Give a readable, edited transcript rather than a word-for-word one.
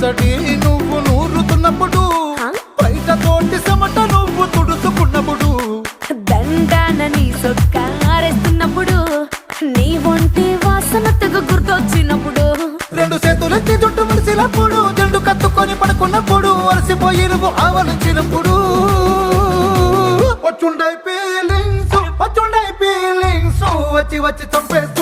అలసటి నువ్వు నూరుతున్నప్పుడు, బయట తోటి చెమట నువ్వు తుడుచుకున్నప్పుడు, దండాన నీ సొక్కారేస్తున్నప్పుడు, నీ ఒంటి వాసన తెగ గుర్తొచ్చినప్పుడు, రెండు చేతులెత్తి జుట్టు ముడిసినప్పుడు, జండు కత్తుకొని పడుకున్నప్పుడు, అలసిపోయి నువ్వు ఆవలించినప్పుడు, వచ్చుండై ఫీలింగ్స్ వచ్చి వచ్చి చంపేస్తూ